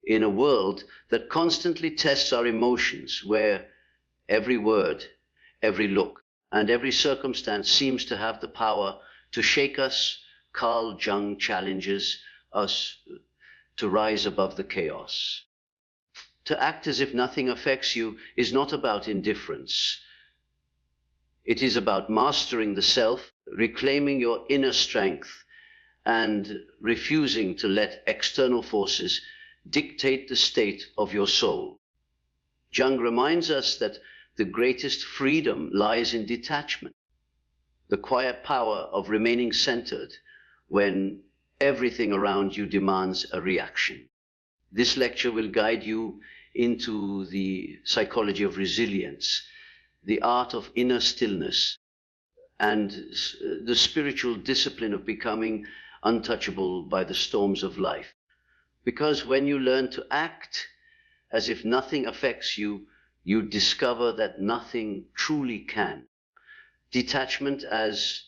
in a world that constantly tests our emotions, where every word, every look, and every circumstance seems to have the power to shake us. Carl Jung challenges us to rise above the chaos. To act as if nothing affects you is not about indifference. It is about mastering the self, reclaiming your inner strength, and refusing to let external forces dictate the state of your soul. Jung reminds us that the greatest freedom lies in detachment, the quiet power of remaining centered when everything around you demands a reaction. This lecture will guide you into the psychology of resilience, the art of inner stillness, and the spiritual discipline of becoming untouchable by the storms of life. Because when you learn to act as if nothing affects you, you discover that nothing truly can. Detachment as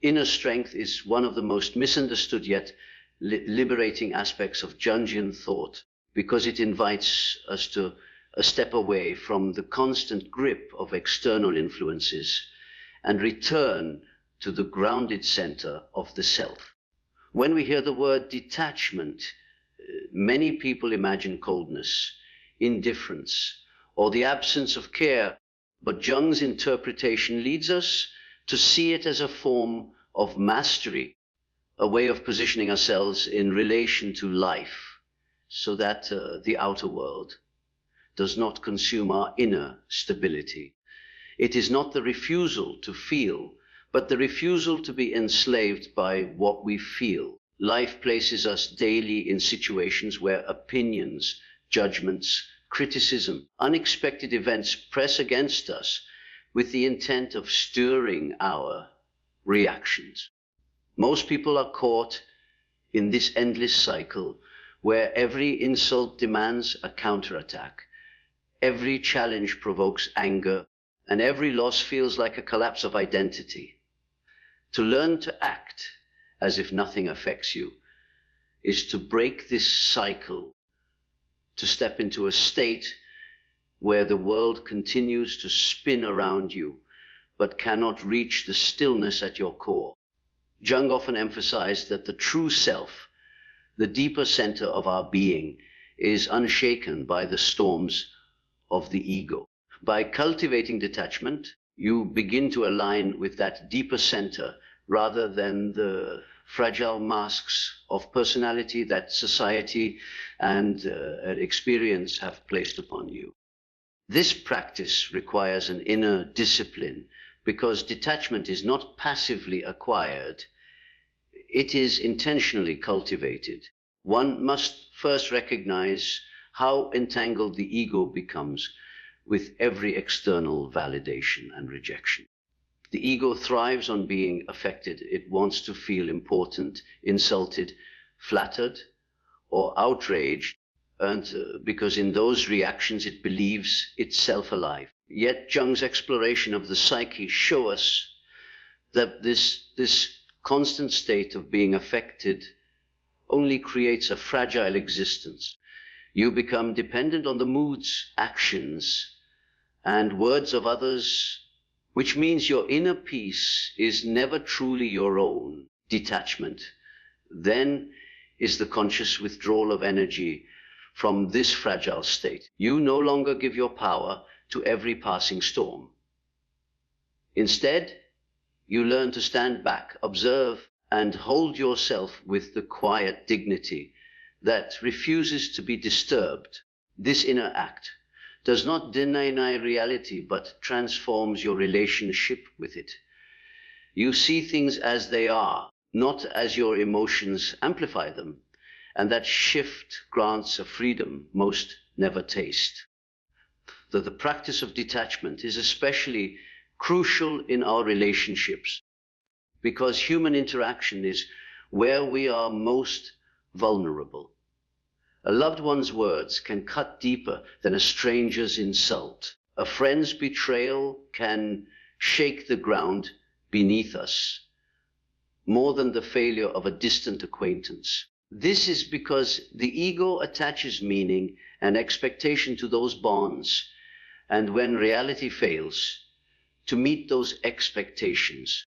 inner strength is one of the most misunderstood yet liberating aspects of Jungian thought, because it invites us to a step away from the constant grip of external influences and return to the grounded center of the self. When we hear the word detachment, many people imagine coldness, indifference, or the absence of care, but Jung's interpretation leads us to see it as a form of mastery, a way of positioning ourselves in relation to life, so that the outer world does not consume our inner stability. It is not the refusal to feel, but the refusal to be enslaved by what we feel. Life places us daily in situations where opinions, judgments, criticism, unexpected events press against us with the intent of stirring our reactions. Most people are caught in this endless cycle where every insult demands a counterattack, every challenge provokes anger, and every loss feels like a collapse of identity. To learn to act as if nothing affects you is to break this cycle, to step into a state where the world continues to spin around you, but cannot reach the stillness at your core. Jung often emphasized that the true self, the deeper center of our being, is unshaken by the storms of the ego. By cultivating detachment, you begin to align with that deeper center rather than the fragile masks of personality that society and experience have placed upon you. This practice requires an inner discipline, because detachment is not passively acquired. It is intentionally cultivated. One must first recognize how entangled the ego becomes with every external validation and rejection. The ego thrives on being affected. It wants to feel important, insulted, flattered, or outraged, and because in those reactions it believes itself alive. Yet Jung's exploration of the psyche shows us that this constant state of being affected only creates a fragile existence. You become dependent on the moods, actions, and words of others, which means your inner peace is never truly your own. Detachment then is the conscious withdrawal of energy from this fragile state. You no longer give your power to every passing storm. Instead, you learn to stand back, observe, and hold yourself with the quiet dignity that refuses to be disturbed. This inner act does not deny reality, but transforms your relationship with it. You see things as they are, not as your emotions amplify them, and that shift grants a freedom most never taste. The practice of detachment is especially crucial in our relationships, because human interaction is where we are most vulnerable. A loved one's words can cut deeper than a stranger's insult. A friend's betrayal can shake the ground beneath us more than the failure of a distant acquaintance. This is because the ego attaches meaning and expectation to those bonds, and when reality fails to meet those expectations,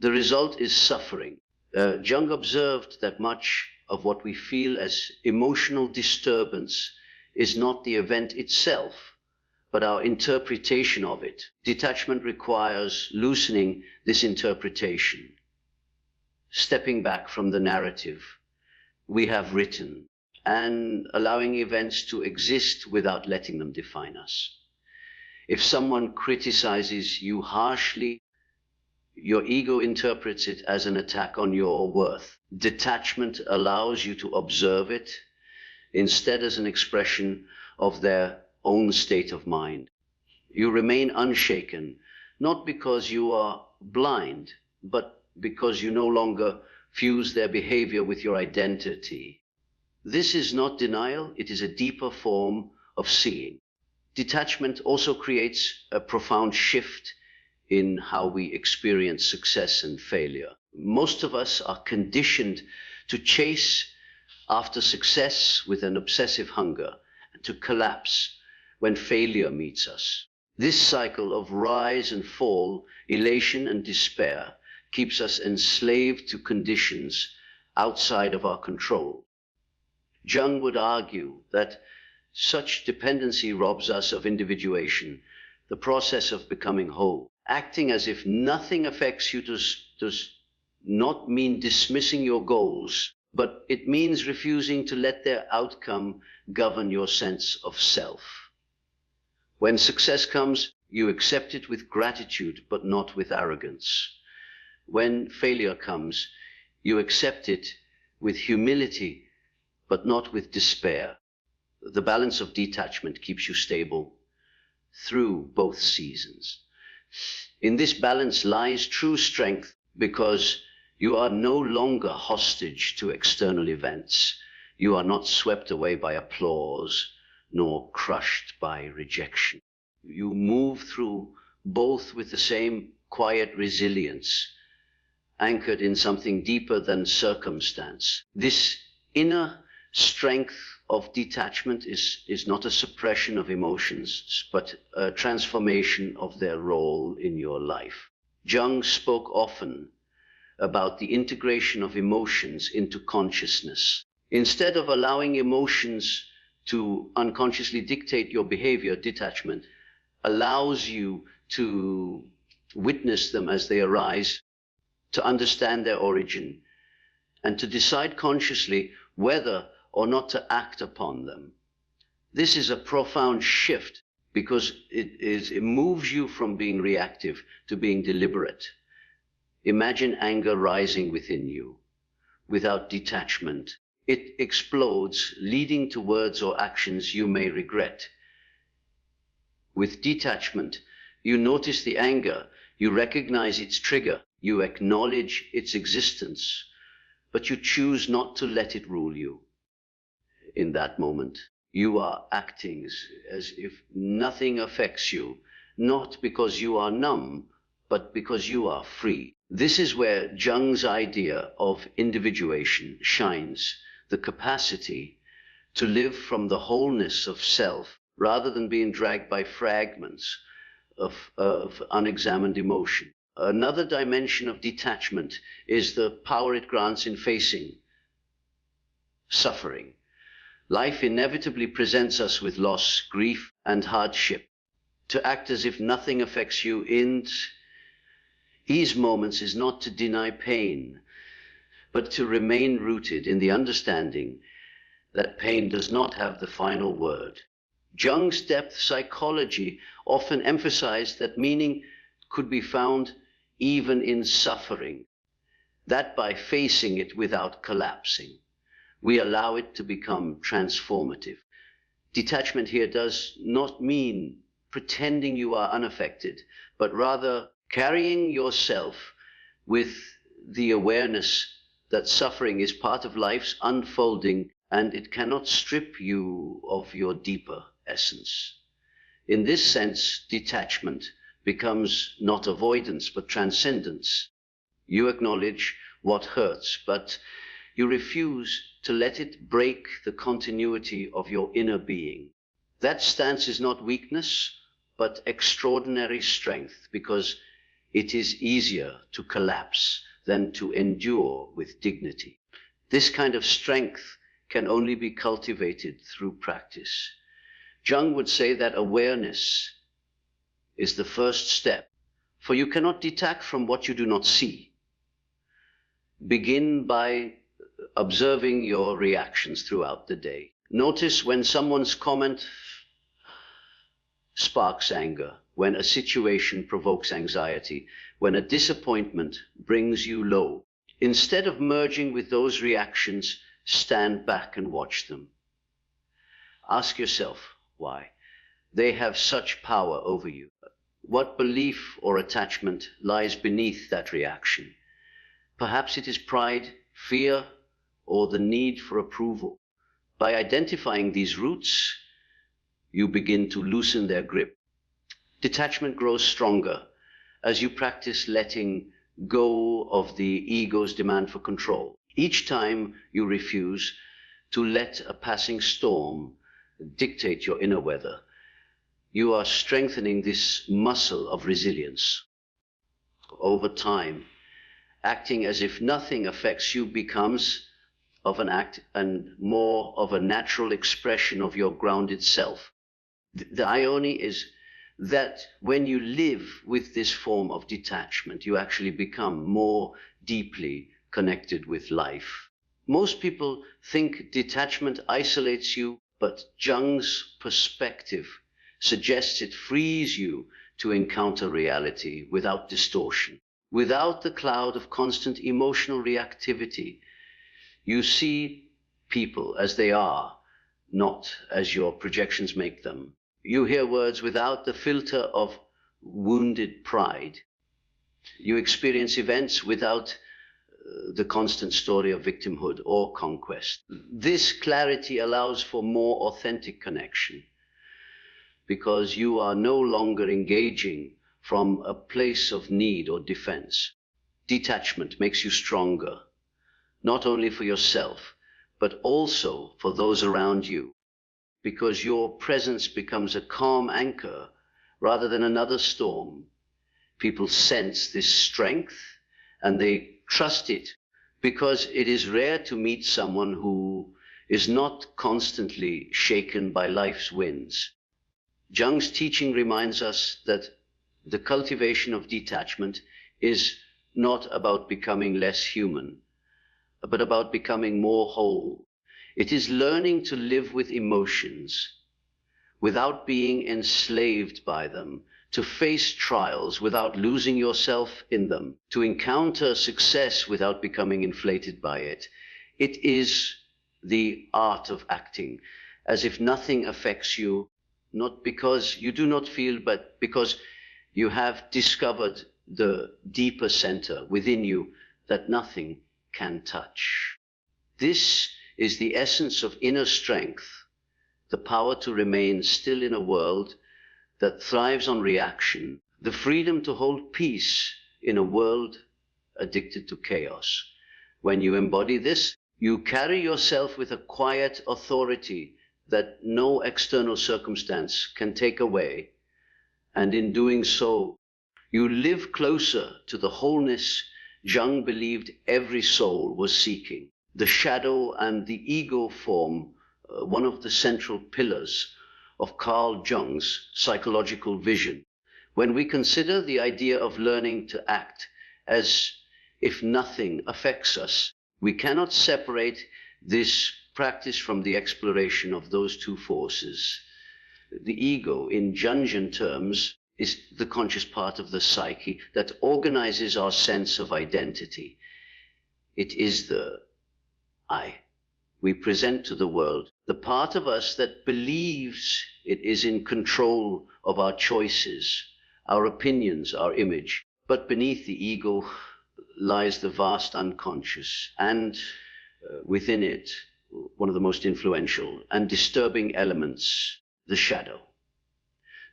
the result is suffering. Jung observed that much of what we feel as emotional disturbance is not the event itself, but our interpretation of it. Detachment requires loosening this interpretation, stepping back from the narrative we have written, and allowing events to exist without letting them define us. If someone criticizes you harshly, your ego interprets it as an attack on your worth. Detachment allows you to observe it instead as an expression of their own state of mind. You remain unshaken, not because you are blind, but because you no longer fuse their behavior with your identity. This is not denial, it is a deeper form of seeing. Detachment also creates a profound shift in how we experience success and failure. Most of us are conditioned to chase after success with an obsessive hunger and to collapse when failure meets us. This cycle of rise and fall, elation and despair, keeps us enslaved to conditions outside of our control. Jung would argue that such dependency robs us of individuation, the process of becoming whole. Acting as if nothing affects you does not mean dismissing your goals, but it means refusing to let their outcome govern your sense of self. When success comes, you accept it with gratitude, but not with arrogance. When failure comes, you accept it with humility, but not with despair. The balance of detachment keeps you stable through both seasons. In this balance lies true strength, because you are no longer hostage to external events. You are not swept away by applause, nor crushed by rejection. You move through both with the same quiet resilience, anchored in something deeper than circumstance. This inner strength of detachment is not a suppression of emotions, but a transformation of their role in your life. Jung spoke often about the integration of emotions into consciousness. Instead of allowing emotions to unconsciously dictate your behavior, detachment allows you to witness them as they arise, to understand their origin, and to decide consciously whether or not to act upon them. This is a profound shift because it moves you from being reactive to being deliberate. Imagine anger rising within you. Without detachment, it explodes, leading to words or actions you may regret. With detachment, you notice the anger, you recognize its trigger, you acknowledge its existence, but you choose not to let it rule you. In that moment, you are acting as if nothing affects you, not because you are numb, but because you are free. This is where Jung's idea of individuation shines, the capacity to live from the wholeness of self, rather than being dragged by fragments of unexamined emotion. Another dimension of detachment is the power it grants in facing suffering. Life inevitably presents us with loss, grief, and hardship. To act as if nothing affects you in these moments is not to deny pain, but to remain rooted in the understanding that pain does not have the final word. Jung's depth psychology often emphasized that meaning could be found even in suffering, that by facing it without collapsing, we allow it to become transformative. Detachment here does not mean pretending you are unaffected, but rather carrying yourself with the awareness that suffering is part of life's unfolding and it cannot strip you of your deeper essence. In this sense, detachment becomes not avoidance, but transcendence. You acknowledge what hurts, but you refuse to let it break the continuity of your inner being. That stance is not weakness, but extraordinary strength, because it is easier to collapse than to endure with dignity. This kind of strength can only be cultivated through practice. Jung would say that awareness is the first step, for you cannot detach from what you do not see. Begin by observing your reactions throughout the day. Notice when someone's comment sparks anger, when a situation provokes anxiety, when a disappointment brings you low. Instead of merging with those reactions, stand back and watch them. Ask yourself why. They have such power over you. What belief or attachment lies beneath that reaction? Perhaps it is pride, fear, or the need for approval. By identifying these roots, you begin to loosen their grip. Detachment grows stronger as you practice letting go of the ego's demand for control. Each time you refuse to let a passing storm dictate your inner weather, you are strengthening this muscle of resilience. Over time, acting as if nothing affects you becomes of an act and more of a natural expression of your grounded self. The irony is that when you live with this form of detachment, you actually become more deeply connected with life. Most people think detachment isolates you, but Jung's perspective suggests it frees you to encounter reality without distortion. Without the cloud of constant emotional reactivity, you see people as they are, not as your projections make them. You hear words without the filter of wounded pride. You experience events without the constant story of victimhood or conquest. This clarity allows for more authentic connection, because you are no longer engaging from a place of need or defense. Detachment makes you stronger, not only for yourself, but also for those around you, because your presence becomes a calm anchor rather than another storm. People sense this strength and they trust it, because it is rare to meet someone who is not constantly shaken by life's winds. Jung's teaching reminds us that the cultivation of detachment is not about becoming less human, but about becoming more whole. It is learning to live with emotions without being enslaved by them, to face trials without losing yourself in them, to encounter success without becoming inflated by it. It is the art of acting as if nothing affects you, not because you do not feel, but because you have discovered the deeper center within you that nothing can touch. This is the essence of inner strength, the power to remain still in a world that thrives on reaction, the freedom to hold peace in a world addicted to chaos. When you embody this, you carry yourself with a quiet authority that no external circumstance can take away, and in doing so, you live closer to the wholeness Jung believed every soul was seeking. The shadow and the ego form one of the central pillars of Carl Jung's psychological vision. When we consider the idea of learning to act as if nothing affects us, we cannot separate this practice from the exploration of those two forces. The ego, in Jungian terms, is the conscious part of the psyche that organizes our sense of identity. It is the I we present to the world, the part of us that believes it is in control of our choices, our opinions, our image. But beneath the ego lies the vast unconscious, and within it, one of the most influential and disturbing elements, the shadow.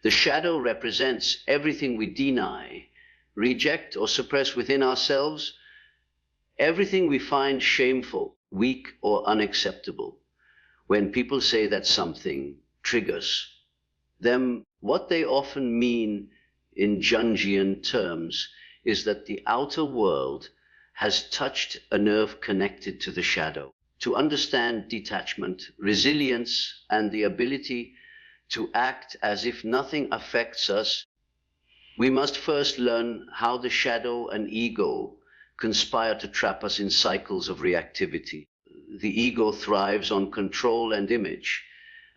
The shadow represents everything we deny, reject, or suppress within ourselves, everything we find shameful, weak, or unacceptable. When people say that something triggers them, what they often mean in Jungian terms is that the outer world has touched a nerve connected to the shadow. To understand detachment, resilience, and the ability to act as if nothing affects us, we must first learn how the shadow and ego conspire to trap us in cycles of reactivity. The ego thrives on control and image,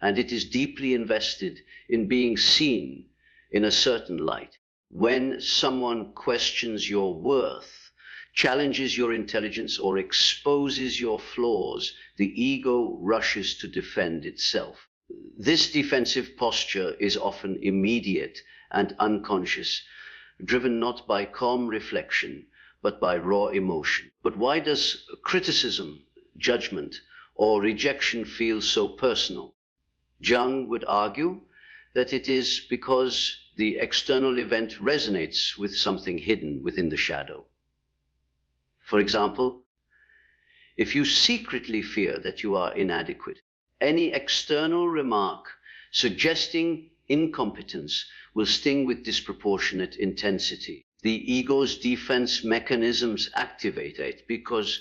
and it is deeply invested in being seen in a certain light. When someone questions your worth, challenges your intelligence, or exposes your flaws, the ego rushes to defend itself. This defensive posture is often immediate and unconscious, driven not by calm reflection, but by raw emotion. But why does criticism, judgment, or rejection feel so personal? Jung would argue that it is because the external event resonates with something hidden within the shadow. For example, if you secretly fear that you are inadequate, any external remark suggesting incompetence will sting with disproportionate intensity. The ego's defense mechanisms activate it because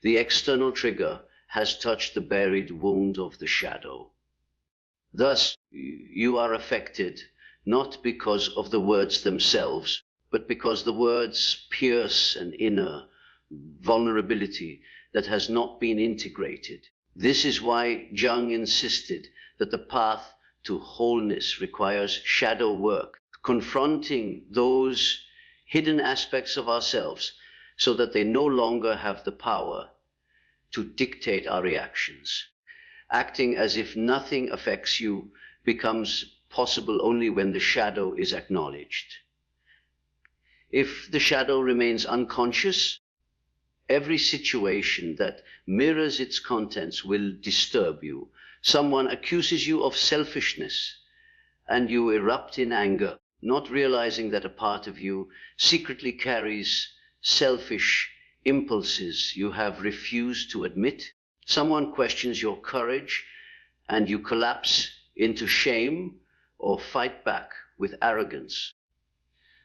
the external trigger has touched the buried wound of the shadow. Thus, you are affected not because of the words themselves, but because the words pierce an inner vulnerability that has not been integrated. This is why Jung insisted that the path to wholeness requires shadow work, confronting those hidden aspects of ourselves so that they no longer have the power to dictate our reactions. Acting as if nothing affects you becomes possible only when the shadow is acknowledged. If the shadow remains unconscious, every situation that mirrors its contents will disturb you. Someone accuses you of selfishness, and you erupt in anger, not realizing that a part of you secretly carries selfish impulses you have refused to admit. Someone questions your courage, and you collapse into shame or fight back with arrogance.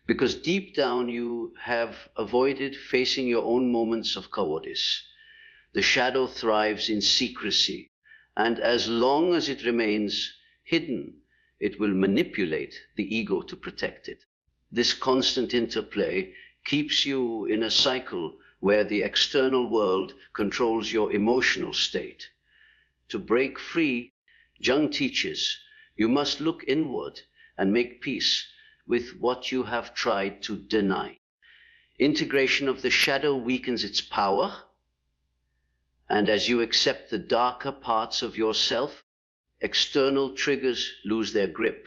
Because deep down you have avoided facing your own moments of cowardice. The shadow thrives in secrecy, and as long as it remains hidden, it will manipulate the ego to protect it. This constant interplay keeps you in a cycle where the external world controls your emotional state. To break free, Jung teaches, you must look inward and make peace with what you have tried to deny. Integration of the shadow weakens its power, and as you accept the darker parts of yourself, external triggers lose their grip.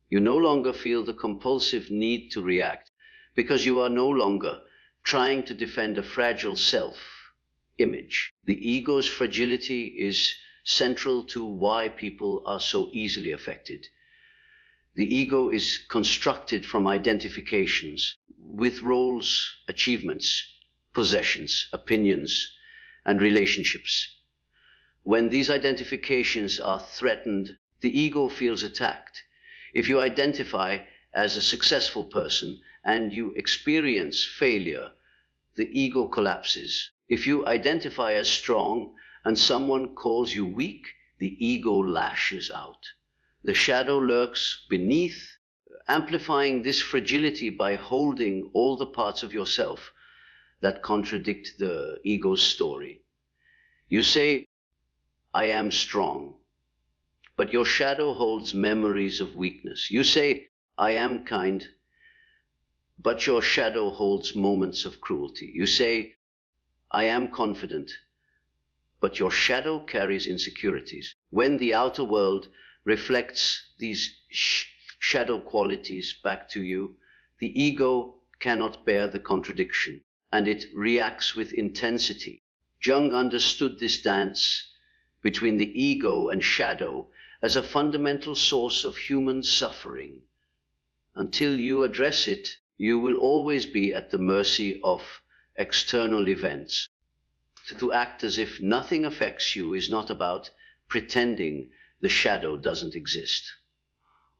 You no longer feel the compulsive need to react because you are no longer trying to defend a fragile self-image. The ego's fragility is central to why people are so easily affected. The ego is constructed from identifications with roles, achievements, possessions, opinions, and relationships. When these identifications are threatened, the ego feels attacked. If you identify as a successful person and you experience failure, the ego collapses. If you identify as strong and someone calls you weak, the ego lashes out. The shadow lurks beneath, amplifying this fragility by holding all the parts of yourself that contradict the ego's story. You say, I am strong, but your shadow holds memories of weakness. You say, I am kind, but your shadow holds moments of cruelty. You say, I am confident, but your shadow carries insecurities. When the outer world reflects these shadow qualities back to you, the ego cannot bear the contradiction, and it reacts with intensity. Jung understood this dance between the ego and shadow as a fundamental source of human suffering. Until you address it, you will always be at the mercy of external events. To act as if nothing affects you is not about pretending the shadow doesn't exist.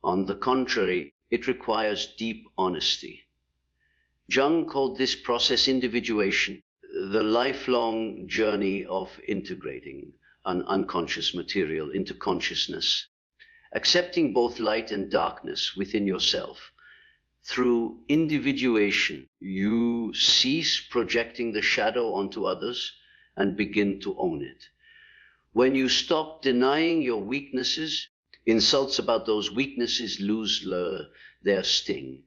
On the contrary, it requires deep honesty. Jung called this process individuation, the lifelong journey of integrating an unconscious material into consciousness, accepting both light and darkness within yourself. Through individuation, you cease projecting the shadow onto others and begin to own it. When you stop denying your weaknesses, insults about those weaknesses lose their sting.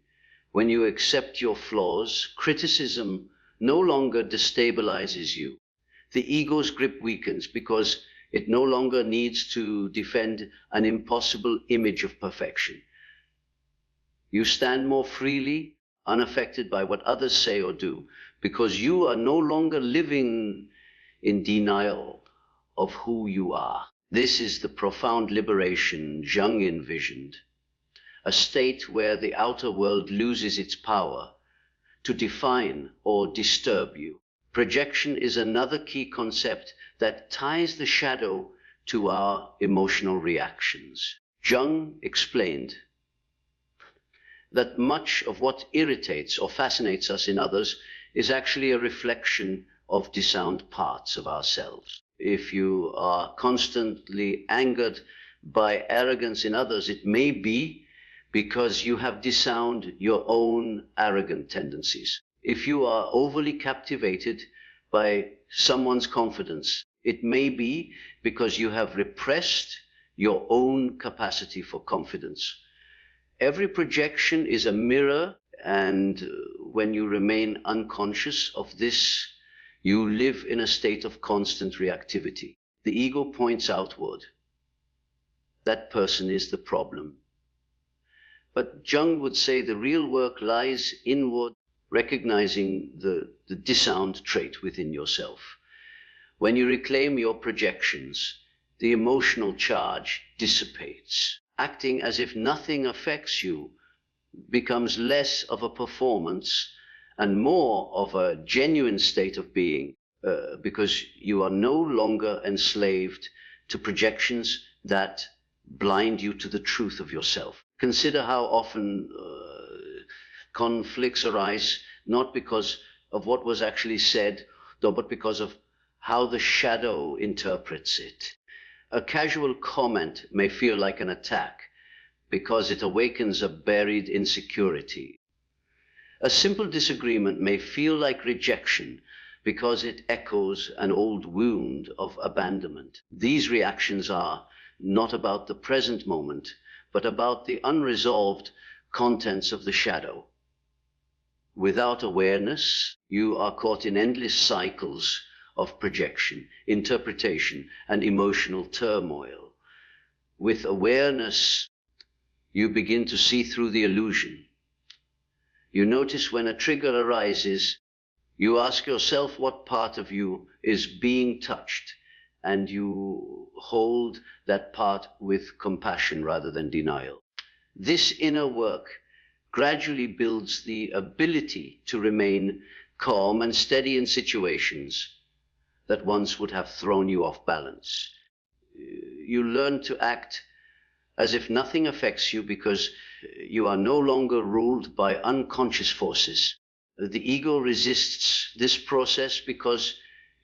When you accept your flaws, criticism no longer destabilizes you. The ego's grip weakens because it no longer needs to defend an impossible image of perfection. You stand more freely, unaffected by what others say or do, because you are no longer living in denial of who you are. This is the profound liberation Jung envisioned, a state where the outer world loses its power to define or disturb you. Projection is another key concept that ties the shadow to our emotional reactions. Jung explained that much of what irritates or fascinates us in others is actually a reflection of disowned parts of ourselves. If you are constantly angered by arrogance in others, it may be because you have disowned your own arrogant tendencies. If you are overly captivated by someone's confidence, it may be because you have repressed your own capacity for confidence. Every projection is a mirror, and when you remain unconscious of this, you live in a state of constant reactivity. The ego points outward. That person is the problem. But Jung would say the real work lies inward, recognizing the disowned trait within yourself. When you reclaim your projections, the emotional charge dissipates. Acting as if nothing affects you becomes less of a performance and more of a genuine state of being, because you are no longer enslaved to projections that blind you to the truth of yourself. Consider how often conflicts arise, not because of what was actually said, though, but because of how the shadow interprets it. A casual comment may feel like an attack because it awakens a buried insecurity. A simple disagreement may feel like rejection because it echoes an old wound of abandonment. These reactions are not about the present moment, but about the unresolved contents of the shadow. Without awareness, you are caught in endless cycles of projection, interpretation, and emotional turmoil. With awareness, you begin to see through the illusion. You notice when a trigger arises, you ask yourself what part of you is being touched, and you hold that part with compassion rather than denial. This inner work gradually builds the ability to remain calm and steady in situations that once would have thrown you off balance. You learn to act as if nothing affects you because you are no longer ruled by unconscious forces. The ego resists this process because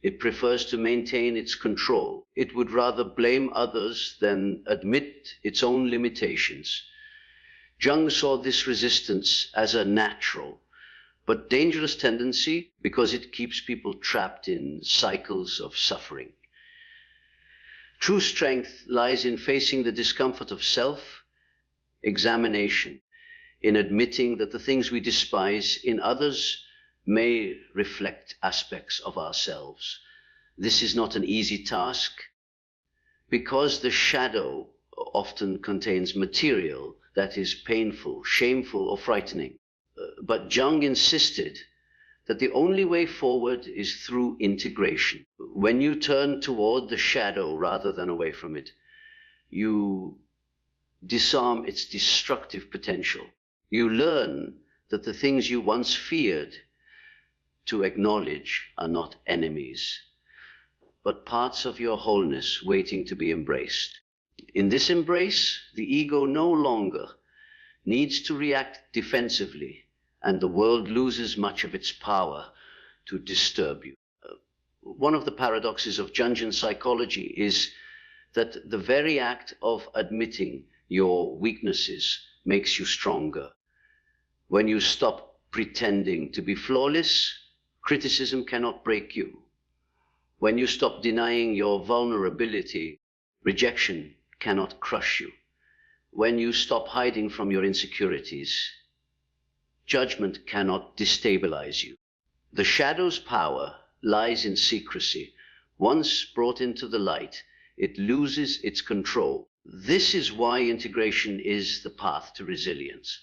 it prefers to maintain its control. It would rather blame others than admit its own limitations. Jung saw this resistance as a natural but dangerous tendency because it keeps people trapped in cycles of suffering. True strength lies in facing the discomfort of self-examination, in admitting that the things we despise in others may reflect aspects of ourselves. This is not an easy task because the shadow often contains material that is painful, shameful, or frightening. But Jung insisted that the only way forward is through integration. When you turn toward the shadow rather than away from it, you disarm its destructive potential. You learn that the things you once feared to acknowledge are not enemies. but parts of your wholeness waiting to be embraced. In this embrace, the ego no longer needs to react defensively, and the world loses much of its power to disturb you. One of the paradoxes of Jungian psychology is that the very act of admitting your weaknesses makes you stronger. When you stop pretending to be flawless, criticism cannot break you. When you stop denying your vulnerability, rejection cannot crush you. When you stop hiding from your insecurities, judgment cannot destabilize you. The shadow's power lies in secrecy. Once brought into the light, it loses its control. This is why integration is the path to resilience.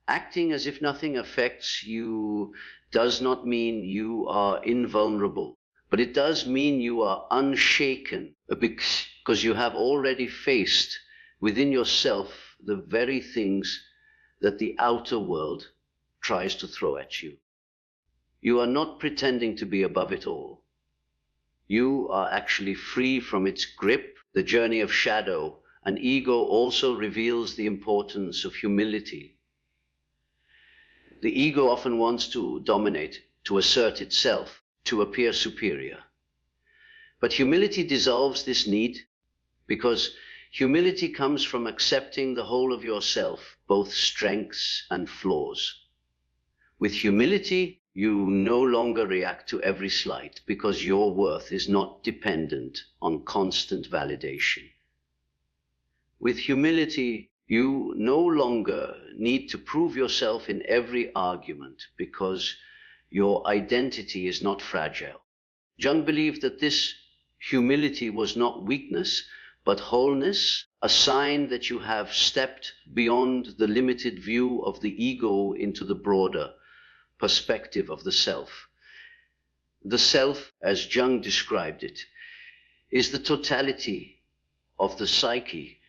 Acting as if nothing affects you does not mean you are invulnerable, but it does mean you are unshaken, because you have already faced within yourself the very things that the outer world tries to throw at you. You are not pretending to be above it all. You are actually free from its grip. The journey of shadow and ego also reveals the importance of humility. The ego often wants to dominate, to assert itself, to appear superior. But humility dissolves this need, because humility comes from accepting the whole of yourself, both strengths and flaws. With humility, you no longer react to every slight, because your worth is not dependent on constant validation. With humility, you no longer need to prove yourself in every argument, because your identity is not fragile. Jung believed that this humility was not weakness, but wholeness, a sign that you have stepped beyond the limited view of the ego into the broader perspective of the self. The self, as Jung described it, is the totality of the psyche,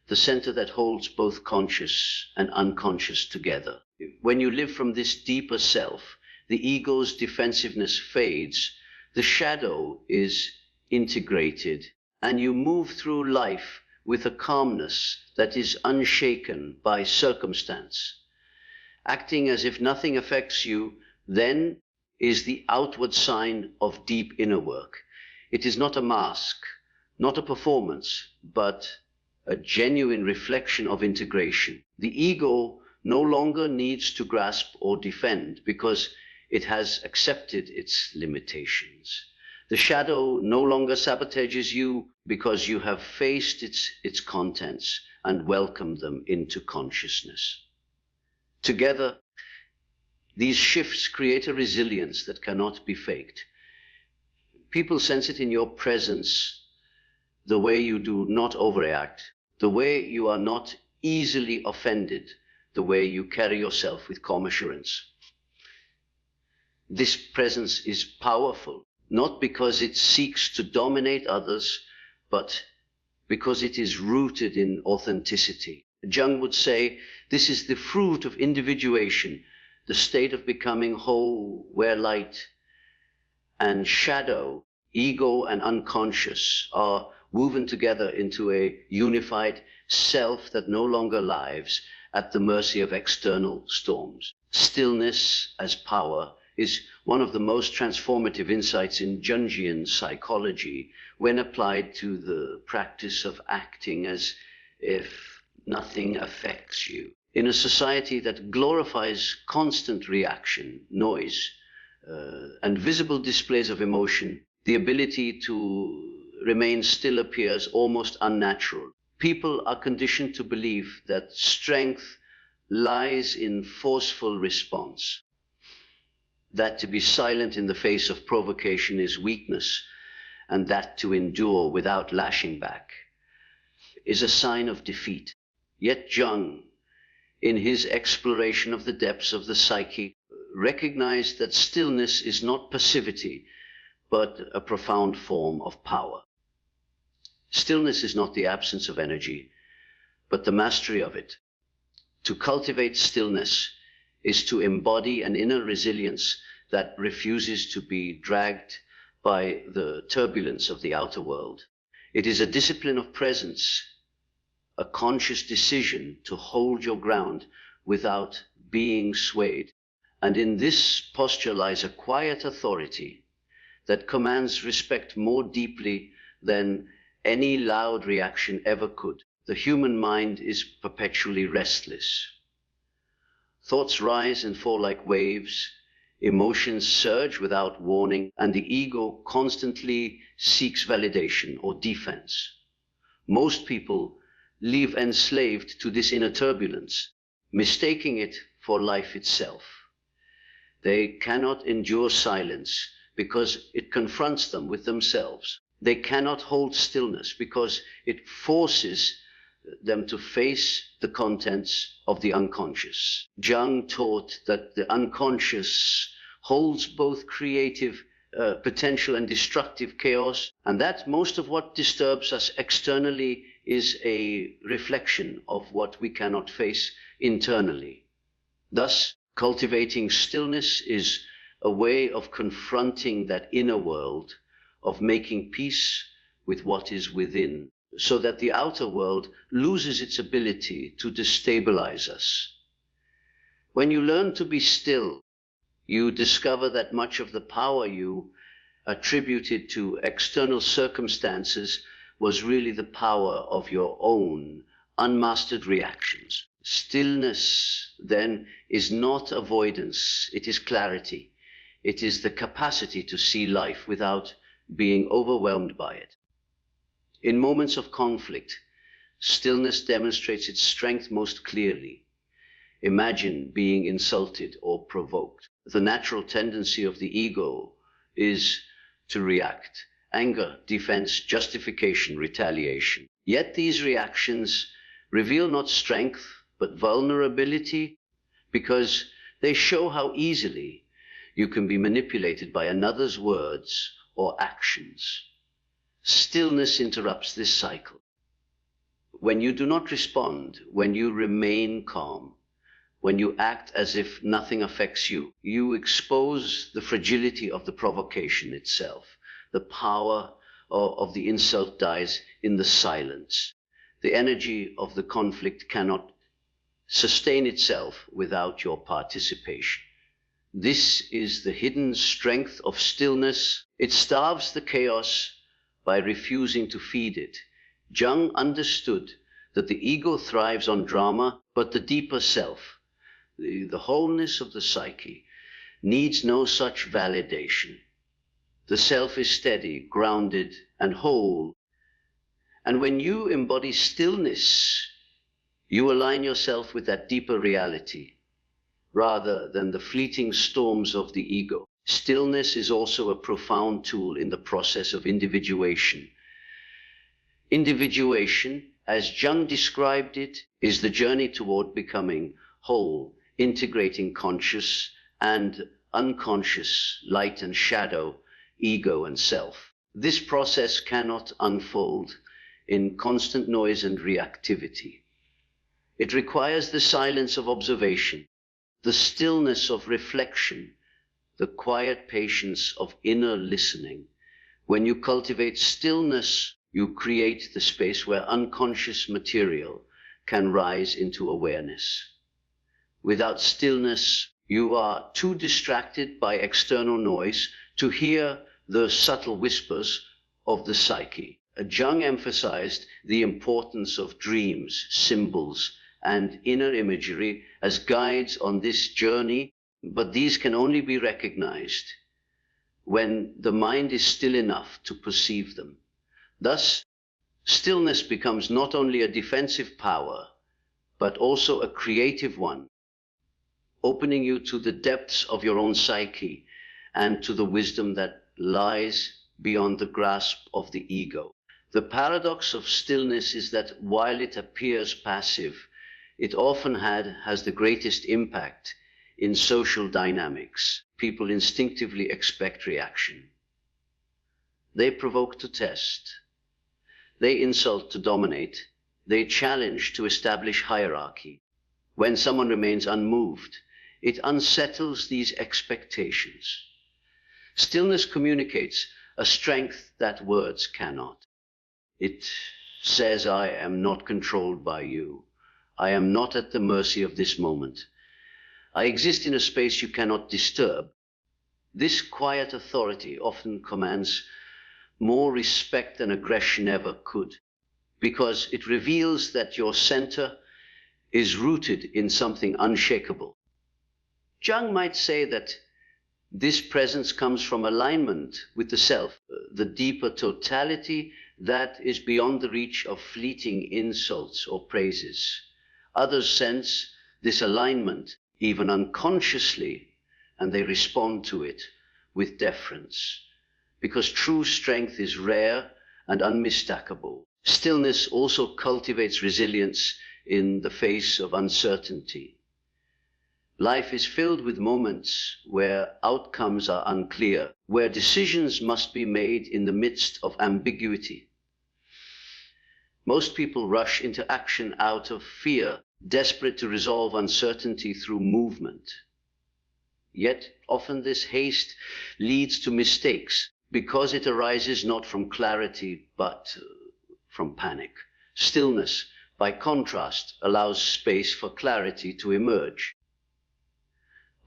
the center that holds both conscious and unconscious together. When you live from this deeper self, the ego's defensiveness fades, the shadow is integrated, and you move through life with a calmness that is unshaken by circumstance. Acting as if nothing affects you, then, is the outward sign of deep inner work. It is not a mask, not a performance, but a genuine reflection of integration. The ego no longer needs to grasp or defend, because it has accepted its limitations. The shadow no longer sabotages you, because you have faced its contents and welcomed them into consciousness. Together, these shifts create a resilience that cannot be faked. People sense it in your presence, the way you do not overreact, the way you are not easily offended, the way you carry yourself with calm assurance. This presence is powerful, not because it seeks to dominate others, but because it is rooted in authenticity. Jung would say, this is the fruit of individuation, the state of becoming whole, where light and shadow, ego and unconscious, are woven together into a unified self that no longer lives at the mercy of external storms. Stillness as power is one of the most transformative insights in Jungian psychology when applied to the practice of acting as if nothing affects you. In a society that glorifies constant reaction, noise, and visible displays of emotion, the ability to remain still appears almost unnatural. People are conditioned to believe that strength lies in forceful response, that to be silent in the face of provocation is weakness, and that to endure without lashing back is a sign of defeat. Yet Jung, in his exploration of the depths of the psyche, recognized that stillness is not passivity, but a profound form of power. Stillness is not the absence of energy, but the mastery of it. To cultivate stillness is to embody an inner resilience that refuses to be dragged by the turbulence of the outer world. It is a discipline of presence, a conscious decision to hold your ground without being swayed. And in this posture lies a quiet authority that commands respect more deeply than any loud reaction ever could. The human mind is perpetually restless. Thoughts rise and fall like waves, emotions surge without warning, and the ego constantly seeks validation or defense. Most people live enslaved to this inner turbulence, mistaking it for life itself. They cannot endure silence because it confronts them with themselves. They cannot hold stillness because it forces them to face the contents of the unconscious. Jung taught that the unconscious holds both creative potential and destructive chaos, and that most of what disturbs us externally is a reflection of what we cannot face internally. Thus, cultivating stillness is a way of confronting that inner world, of making peace with what is within, so that the outer world loses its ability to destabilize us. When you learn to be still, you discover that much of the power you attributed to external circumstances was really the power of your own unmastered reactions. Stillness, then, is not avoidance, it is clarity. It is the capacity to see life without being overwhelmed by it. In moments of conflict, stillness demonstrates its strength most clearly. Imagine being insulted or provoked. The natural tendency of the ego is to react. Anger, defense, justification, retaliation. Yet these reactions reveal not strength, but vulnerability, because they show how easily you can be manipulated by another's words or actions. Stillness interrupts this cycle. When you do not respond, when you remain calm, when you act as if nothing affects you, you expose the fragility of the provocation itself. The power of the insult dies in the silence. The energy of the conflict cannot sustain itself without your participation. This is the hidden strength of stillness. It starves the chaos by refusing to feed it. Jung understood that the ego thrives on drama, but the deeper self, the wholeness of the psyche, needs no such validation. The self is steady, grounded, and whole. And when you embody stillness, you align yourself with that deeper reality, rather than the fleeting storms of the ego. Stillness is also a profound tool in the process of individuation. Individuation, as Jung described it, is the journey toward becoming whole, integrating conscious and unconscious, light and shadow, ego and self. This process cannot unfold in constant noise and reactivity. It requires the silence of observation, the stillness of reflection, the quiet patience of inner listening. When you cultivate stillness, you create the space where unconscious material can rise into awareness. Without stillness, you are too distracted by external noise to hear the subtle whispers of the psyche. Jung emphasized the importance of dreams, symbols, and inner imagery as guides on this journey, but these can only be recognized when the mind is still enough to perceive them. Thus, stillness becomes not only a defensive power, but also a creative one, opening you to the depths of your own psyche and to the wisdom that lies beyond the grasp of the ego. The paradox of stillness is that while it appears passive, it often has the greatest impact in social dynamics. People instinctively expect reaction. They provoke to test. They insult to dominate. They challenge to establish hierarchy. When someone remains unmoved, it unsettles these expectations. Stillness communicates a strength that words cannot. It says, I am not controlled by you. I am not at the mercy of this moment. I exist in a space you cannot disturb. This quiet authority often commands more respect than aggression ever could, because it reveals that your center is rooted in something unshakable. Jung might say that this presence comes from alignment with the self, the deeper totality that is beyond the reach of fleeting insults or praises. Others sense this alignment, even unconsciously, and they respond to it with deference, because true strength is rare and unmistakable. Stillness also cultivates resilience in the face of uncertainty. Life is filled with moments where outcomes are unclear, where decisions must be made in the midst of ambiguity. Most people rush into action out of fear, desperate to resolve uncertainty through movement. Yet often this haste leads to mistakes because it arises not from clarity but from panic. Stillness, by contrast, allows space for clarity to emerge.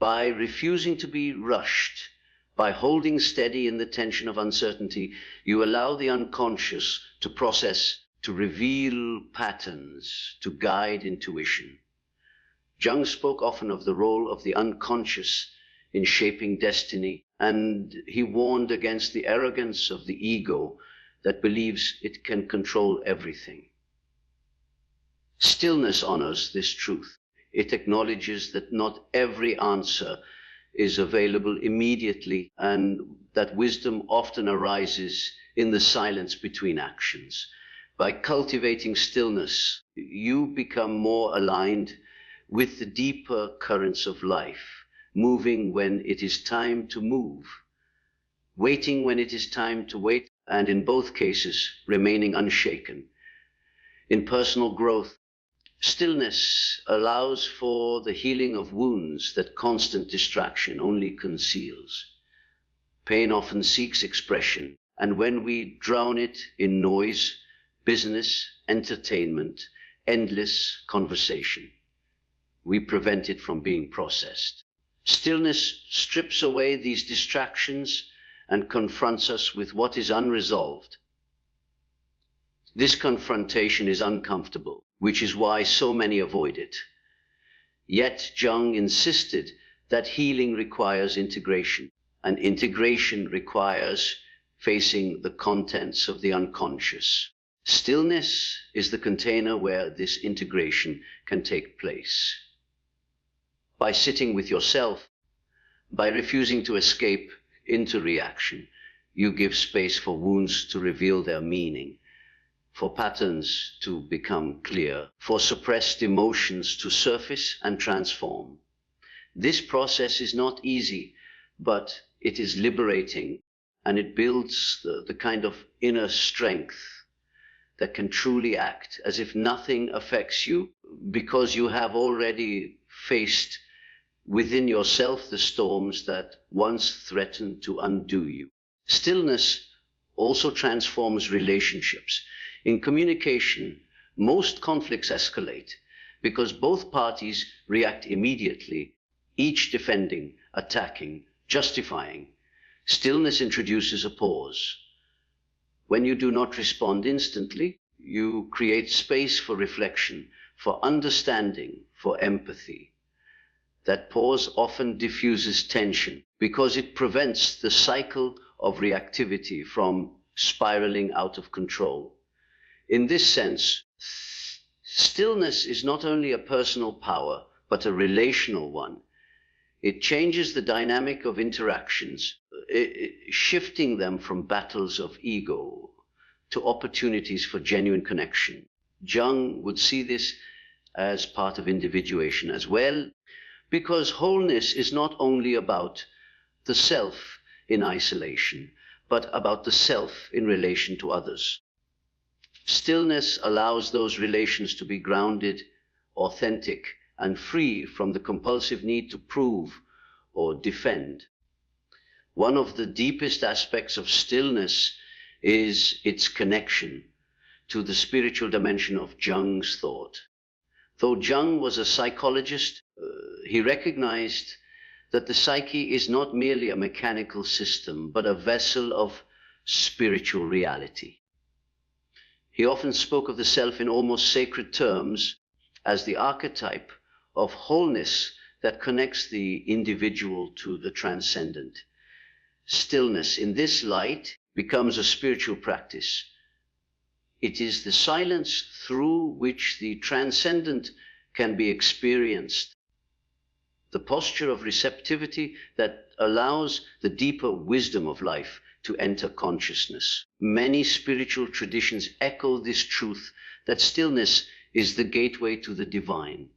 By refusing to be rushed, by holding steady in the tension of uncertainty, you allow the unconscious to process, to reveal patterns, to guide intuition. Jung spoke often of the role of the unconscious in shaping destiny, and he warned against the arrogance of the ego that believes it can control everything. Stillness honors this truth. It acknowledges that not every answer is available immediately, and that wisdom often arises in the silence between actions. By cultivating stillness, you become more aligned with the deeper currents of life, moving when it is time to move, waiting when it is time to wait, and in both cases, remaining unshaken. In personal growth, stillness allows for the healing of wounds that constant distraction only conceals. Pain often seeks expression, and when we drown it in noise, business, entertainment, endless conversation, we prevent it from being processed. Stillness strips away these distractions and confronts us with what is unresolved. This confrontation is uncomfortable, which is why so many avoid it. Yet Jung insisted that healing requires integration, and integration requires facing the contents of the unconscious. Stillness is the container where this integration can take place. By sitting with yourself, by refusing to escape into reaction, you give space for wounds to reveal their meaning, for patterns to become clear, for suppressed emotions to surface and transform. This process is not easy, but it is liberating, and it builds the kind of inner strength that can truly act as if nothing affects you, because you have already faced within yourself the storms that once threatened to undo you. Stillness also transforms relationships. In communication, most conflicts escalate because both parties react immediately, each defending, attacking, justifying. Stillness introduces a pause. When you do not respond instantly, you create space for reflection, for understanding, for empathy. That pause often diffuses tension because it prevents the cycle of reactivity from spiraling out of control. In this sense, stillness is not only a personal power, but a relational one. It changes the dynamic of interactions, shifting them from battles of ego to opportunities for genuine connection. Jung would see this as part of individuation as well, because wholeness is not only about the self in isolation, but about the self in relation to others. Stillness allows those relations to be grounded, authentic, and free from the compulsive need to prove or defend. One of the deepest aspects of stillness is its connection to the spiritual dimension of Jung's thought. Though Jung was a psychologist, he recognized that the psyche is not merely a mechanical system, but a vessel of spiritual reality. He often spoke of the self in almost sacred terms as the archetype of wholeness that connects the individual to the transcendent. Stillness, in this light, becomes a spiritual practice. It is the silence through which the transcendent can be experienced, the posture of receptivity that allows the deeper wisdom of life to enter consciousness. Many spiritual traditions echo this truth that stillness is the gateway to the divine.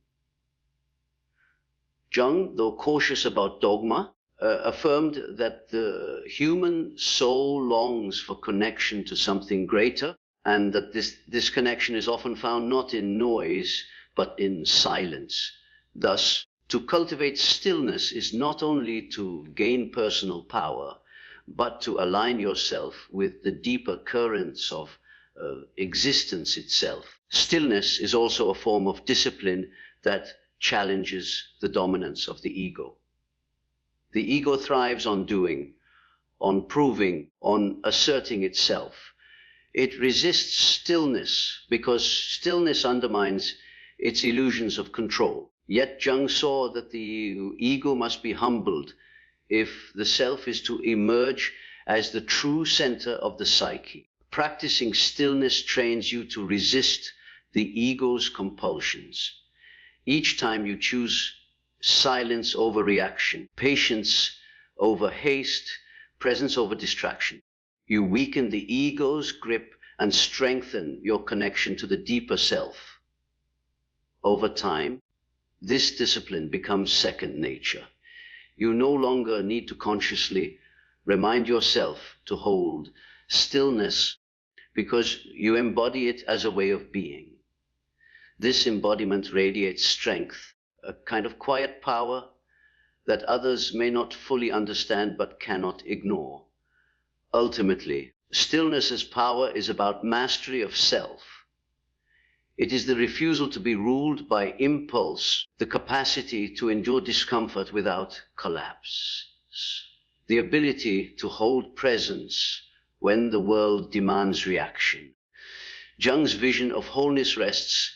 Jung, though cautious about dogma, affirmed that the human soul longs for connection to something greater, and that this connection is often found not in noise, but in silence. Thus, to cultivate stillness is not only to gain personal power, but to align yourself with the deeper currents of existence itself. Stillness is also a form of discipline that challenges the dominance of the ego. The ego thrives on doing, on proving, on asserting itself. It resists stillness because stillness undermines its illusions of control. Yet Jung saw that the ego must be humbled if the self is to emerge as the true center of the psyche. Practicing stillness trains you to resist the ego's compulsions. Each time you choose silence over reaction, patience over haste, presence over distraction, you weaken the ego's grip and strengthen your connection to the deeper self. Over time, this discipline becomes second nature. You no longer need to consciously remind yourself to hold stillness because you embody it as a way of being. This embodiment radiates strength, a kind of quiet power that others may not fully understand but cannot ignore. Ultimately, stillness as power is about mastery of self. It is the refusal to be ruled by impulse, the capacity to endure discomfort without collapse, the ability to hold presence when the world demands reaction. Jung's vision of wholeness rests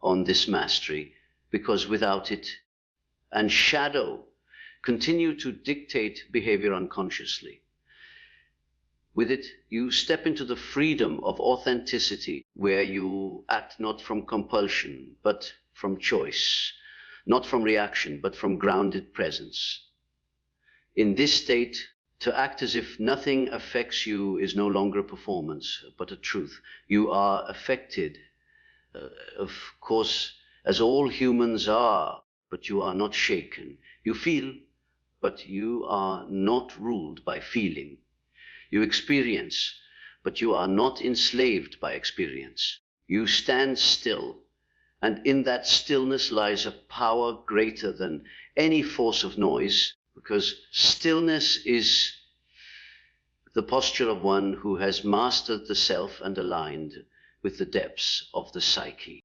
on this mastery, because without it, and shadow continue to dictate behavior unconsciously. With it, you step into the freedom of authenticity, where you act not from compulsion, but from choice, not from reaction, but from grounded presence. In this state, to act as if nothing affects you is no longer a performance, but a truth. You are affected, of course, as all humans are, but you are not shaken. You feel, but you are not ruled by feeling. You experience, but you are not enslaved by experience. You stand still, and in that stillness lies a power greater than any force of noise, because stillness is the posture of one who has mastered the self and aligned with the depths of the psyche.